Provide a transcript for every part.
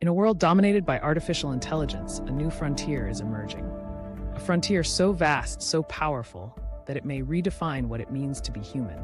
In a world dominated by artificial intelligence, a new frontier is emerging. A frontier so vast, so powerful, that it may redefine what it means to be human.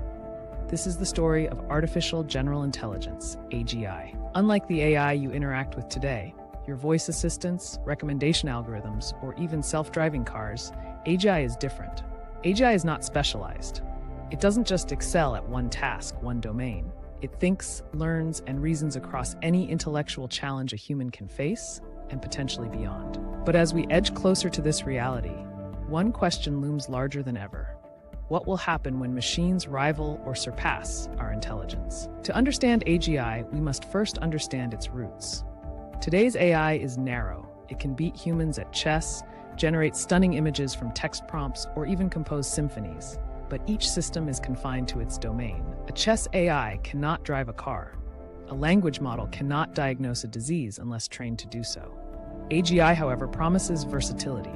This is the story of artificial general intelligence, AGI. Unlike the AI you interact with today, your voice assistants, recommendation algorithms, or even self-driving cars, AGI is different. AGI is not specialized. It doesn't just excel at one task, one domain. It thinks, learns, and reasons across any intellectual challenge a human can face, and potentially beyond. But as we edge closer to this reality, one question looms larger than ever. What will happen when machines rival or surpass our intelligence? To understand AGI, we must first understand its roots. Today's AI is narrow. It can beat humans at chess, generate stunning images from text prompts, or even compose symphonies. But each system is confined to its domain. A chess AI cannot drive a car. A language model cannot diagnose a disease unless trained to do so. AGI, however, promises versatility.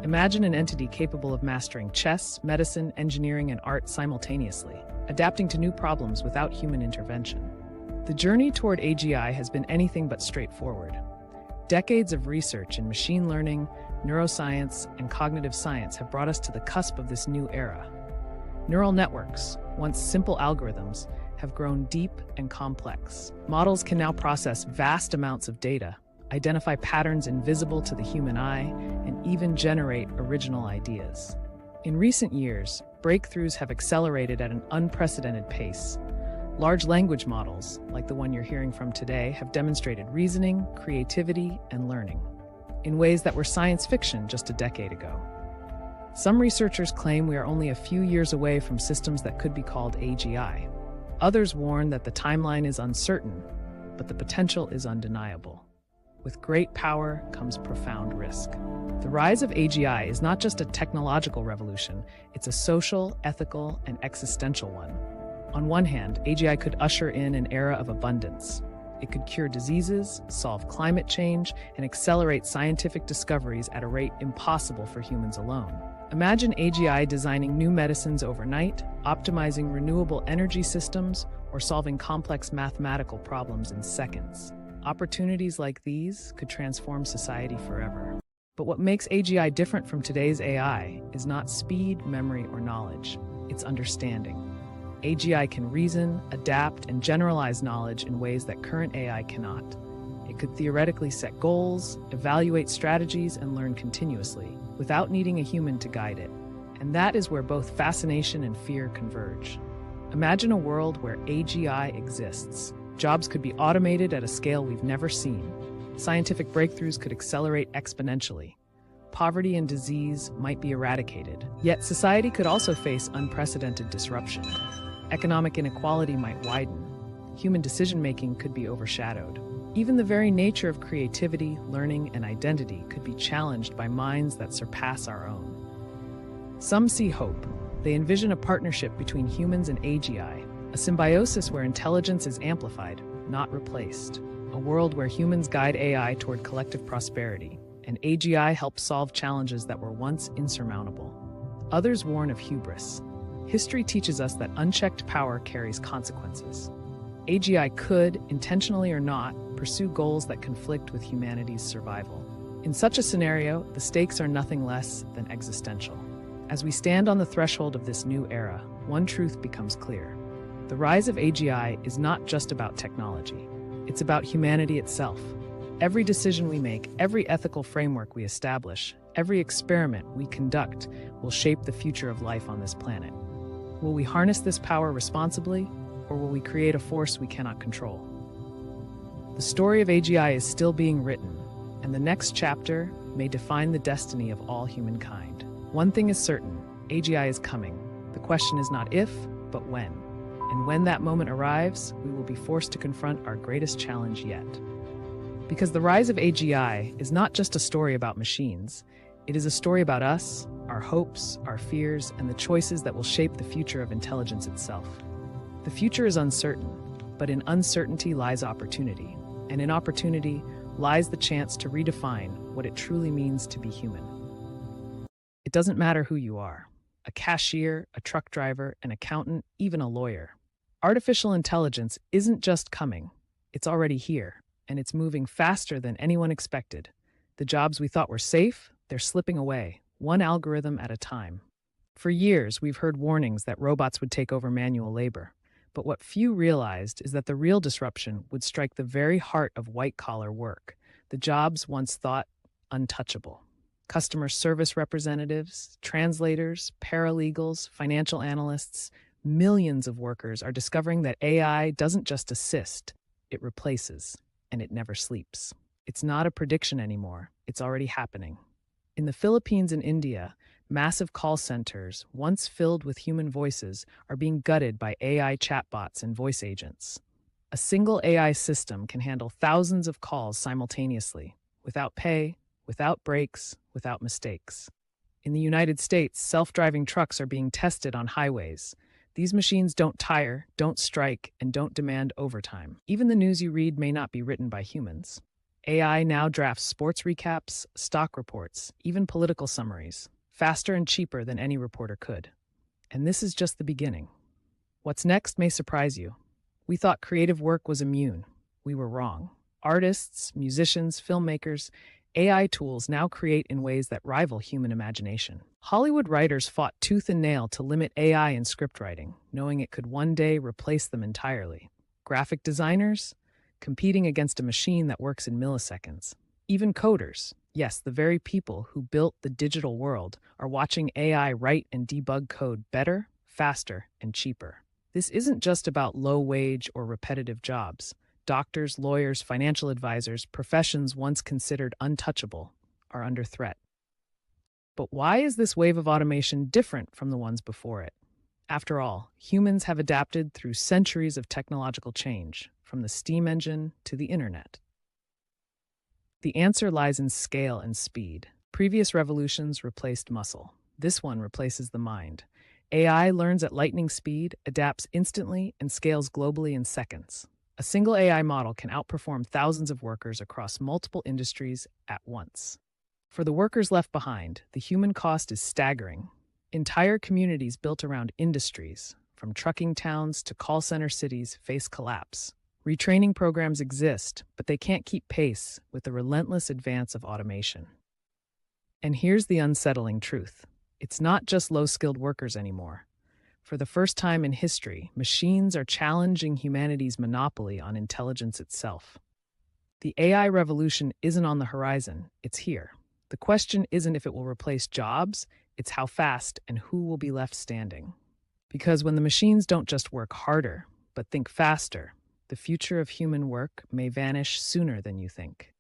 Imagine an entity capable of mastering chess, medicine, engineering, and art simultaneously, adapting to new problems without human intervention. The journey toward AGI has been anything but straightforward. Decades of research in machine learning, neuroscience, and cognitive science have brought us to the cusp of this new era. Neural networks, once simple algorithms, have grown deep and complex. Models can now process vast amounts of data, identify patterns invisible to the human eye, and even generate original ideas. In recent years, breakthroughs have accelerated at an unprecedented pace. Large language models, like the one you're hearing from today, have demonstrated reasoning, creativity, and learning in ways that were science fiction just a decade ago. Some researchers claim we are only a few years away from systems that could be called AGI. Others warn that the timeline is uncertain, but the potential is undeniable. With great power comes profound risk. The rise of AGI is not just a technological revolution, it's a social, ethical, and existential one. On one hand, AGI could usher in an era of abundance. It could cure diseases, solve climate change, and accelerate scientific discoveries at a rate impossible for humans alone. Imagine AGI designing new medicines overnight, optimizing renewable energy systems, or solving complex mathematical problems in seconds. Opportunities like these could transform society forever. But what makes AGI different from today's AI is not speed, memory, or knowledge. It's understanding. AGI can reason, adapt, and generalize knowledge in ways that current AI cannot. It could theoretically set goals, evaluate strategies, and learn continuously, without needing a human to guide it. And that is where both fascination and fear converge. Imagine a world where AGI exists. Jobs could be automated at a scale we've never seen. Scientific breakthroughs could accelerate exponentially. Poverty and disease might be eradicated. Yet society could also face unprecedented disruption. Economic inequality might widen. Human decision-making could be overshadowed. Even the very nature of creativity, learning, and identity could be challenged by minds that surpass our own. Some see hope. They envision a partnership between humans and AGI, a symbiosis where intelligence is amplified, not replaced. A world where humans guide AI toward collective prosperity, and AGI helps solve challenges that were once insurmountable. Others warn of hubris. History teaches us that unchecked power carries consequences. AGI could, intentionally or not, pursue goals that conflict with humanity's survival. In such a scenario, the stakes are nothing less than existential. As we stand on the threshold of this new era, one truth becomes clear. The rise of AGI is not just about technology. It's about humanity itself. Every decision we make, every ethical framework we establish, every experiment we conduct will shape the future of life on this planet. Will we harness this power responsibly, or will we create a force we cannot control? The story of AGI is still being written, and the next chapter may define the destiny of all humankind. One thing is certain, AGI is coming. The question is not if, but when. And when that moment arrives, we will be forced to confront our greatest challenge yet. Because the rise of AGI is not just a story about machines, it is a story about us, our hopes, our fears, and the choices that will shape the future of intelligence itself. The future is uncertain, but in uncertainty lies opportunity, and in opportunity lies the chance to redefine what it truly means to be human. It doesn't matter who you are, a cashier, a truck driver, an accountant, even a lawyer. Artificial intelligence isn't just coming, it's already here. and it's moving faster than anyone expected. The jobs we thought were safe, they're slipping away, one algorithm at a time. For years, we've heard warnings that robots would take over manual labor. But what few realized is that the real disruption would strike the very heart of white-collar work, the jobs once thought untouchable. Customer service representatives, translators, paralegals, financial analysts, millions of workers are discovering that AI doesn't just assist, it replaces, and it never sleeps. It's not a prediction anymore, it's already happening. In the Philippines and India, massive call centers, once filled with human voices, are being gutted by AI chatbots and voice agents. A single AI system can handle thousands of calls simultaneously, without pay, without breaks, without mistakes. In the United States, self-driving trucks are being tested on highways. These machines don't tire, don't strike, and don't demand overtime. Even the news you read may not be written by humans. AI now drafts sports recaps, stock reports, even political summaries, faster and cheaper than any reporter could. And this is just the beginning. What's next may surprise you. We thought creative work was immune. We were wrong. Artists, musicians, filmmakers, AI tools now create in ways that rival human imagination. Hollywood writers fought tooth and nail to limit AI in scriptwriting, knowing it could one day replace them entirely. Graphic designers, competing against a machine that works in milliseconds. Even coders, yes, the very people who built the digital world, are watching AI write and debug code better, faster, and cheaper. This isn't just about low-wage or repetitive jobs. Doctors, lawyers, financial advisors, professions once considered untouchable, are under threat. But why is this wave of automation different from the ones before it? After all, humans have adapted through centuries of technological change, from the steam engine to the internet. The answer lies in scale and speed. Previous revolutions replaced muscle. This one replaces the mind. AI learns at lightning speed, adapts instantly, and scales globally in seconds. A single AI model can outperform thousands of workers across multiple industries at once. For the workers left behind, the human cost is staggering. Entire communities built around industries, from trucking towns to call center cities, face collapse. Retraining programs exist, but they can't keep pace with the relentless advance of automation. And here's the unsettling truth. It's not just low-skilled workers anymore. For the first time in history, machines are challenging humanity's monopoly on intelligence itself. The AI revolution isn't on the horizon, it's here. The question isn't if it will replace jobs, it's how fast and who will be left standing. Because when the machines don't just work harder, but think faster, the future of human work may vanish sooner than you think.